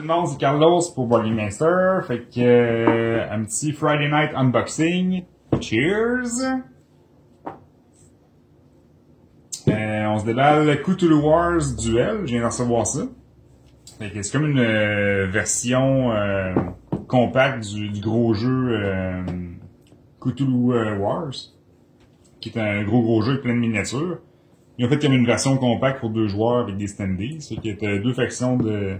Tout le monde, c'est Carlos pour Board Master. Fait que un petit Friday Night Unboxing. Cheers! On se déballe Cthulhu Wars Duel. Je viens de recevoir ça. Fait que c'est comme une version compacte du gros jeu Cthulhu Wars, qui est un gros jeu avec plein de miniatures. Ils ont fait comme une version compacte pour 2 joueurs avec des standees. Fait qu'il y a 2 factions de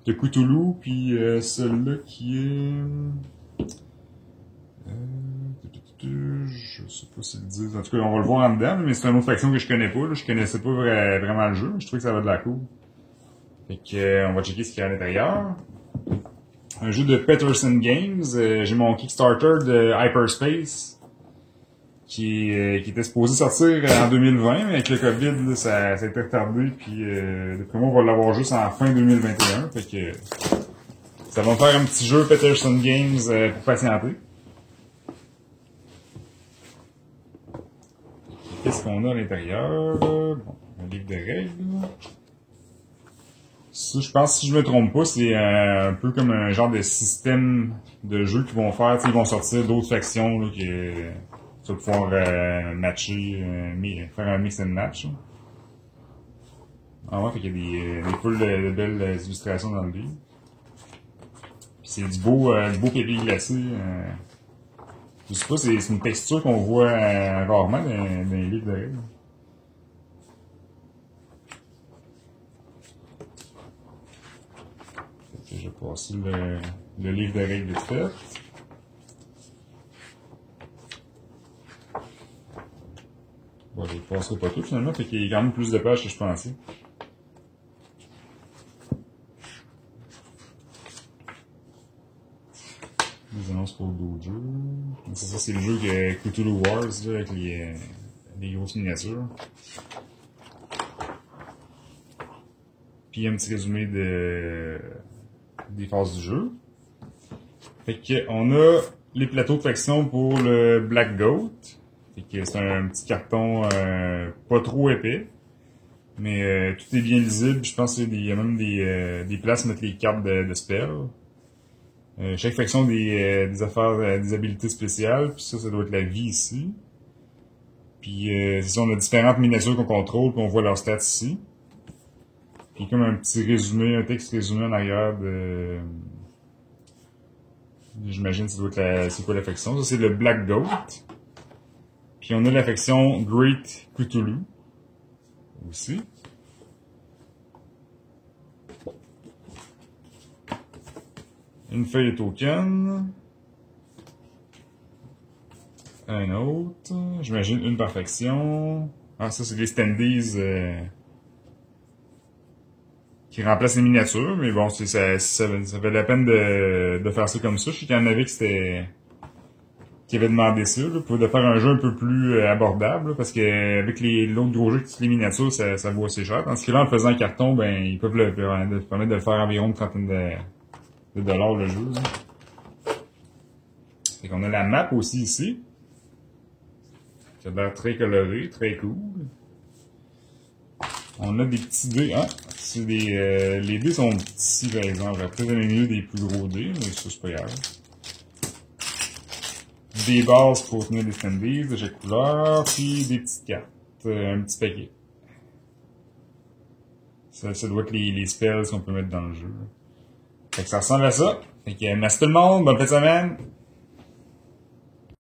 Cthulhu, puis celle-là qui est... je sais pas si le disent. En tout cas, on va le voir en dedans, mais c'est une autre faction que je connais pas. Là. Je connaissais pas vraiment le jeu. Je trouvais que ça va de la cool. Fait que on va checker ce qu'il y a à l'intérieur. Un jeu de Peterson Games. J'ai mon Kickstarter de Hyperspace qui était supposé sortir en 2020, mais avec le COVID, là, ça a été retardé. Puis d'après moi, on va l'avoir juste en fin 2021. Fait que ça va me faire un petit jeu Peterson Games pour patienter. Qu'est-ce qu'on a à l'intérieur? Bon, un livre de règles. Ça, je pense, si je me trompe pas, c'est un peu comme un genre de système de jeu qu'ils vont faire. Ils vont sortir d'autres factions là, que tu vas pouvoir matcher, faire un mix and match. Là. Ah ouais, fait qu'il y a des poules de belles illustrations dans le livre. Puis c'est du beau papier glacé. Je sais pas, c'est une texture qu'on voit rarement dans les livres de règles. Je vais passer le livre de règles vite fait. Bon, je ne passerai pas tout finalement, fait qu'il y a quand même plus de pages que je pensais. Les annonces pour d'autres jeux. Ça, c'est le jeu que Cthulhu Wars, là, avec les grosses miniatures. Puis un petit résumé des phases du jeu. Fait que on a les plateaux de faction pour le Black Goat. Fait que c'est un petit carton pas trop épais. Mais tout est bien lisible. Je pense qu'il y a même des places pour mettre les cartes de spells. Chaque faction a des affaires, des habilités spéciales, puis ça doit être la vie ici. Puis c'est ça, on a différentes miniatures qu'on contrôle, puis on voit leurs stats ici. Puis comme un petit résumé, un texte résumé en arrière de... J'imagine que ça doit être c'est quoi la faction. Ça c'est le Black Goat. Puis on a la faction Great Cthulhu aussi. Une feuille de token. Un autre. J'imagine une par faction. Ah, ça, c'est les standees qui remplacent les miniatures. Mais bon, ça fait la peine de faire ça comme ça. Je sais qu'il y en avait qui avaient demandé ça, là, pour de faire un jeu un peu plus abordable. Là, parce que avec l'autre gros jeu, toutes les miniatures, ça vaut assez cher. Tandis que là, en le faisant en carton, ben, ils peuvent permettre de le faire environ une trentaine de dollars le jeu. Fait qu'on a la map aussi ici. Ça a l'air très coloré, très cool. On a des petits dés. Ah, c'est les dés sont petits par exemple. Après, on a mieux des plus gros dés, mais ça c'est pas grave. Des bases pour tenir des standees de chaque couleur, puis des petites cartes. Un petit paquet. Ça doit être les spells qu'on peut mettre dans le jeu. Fait que ça ressemble à ça. Fait que merci tout le monde, bonne fin de semaine!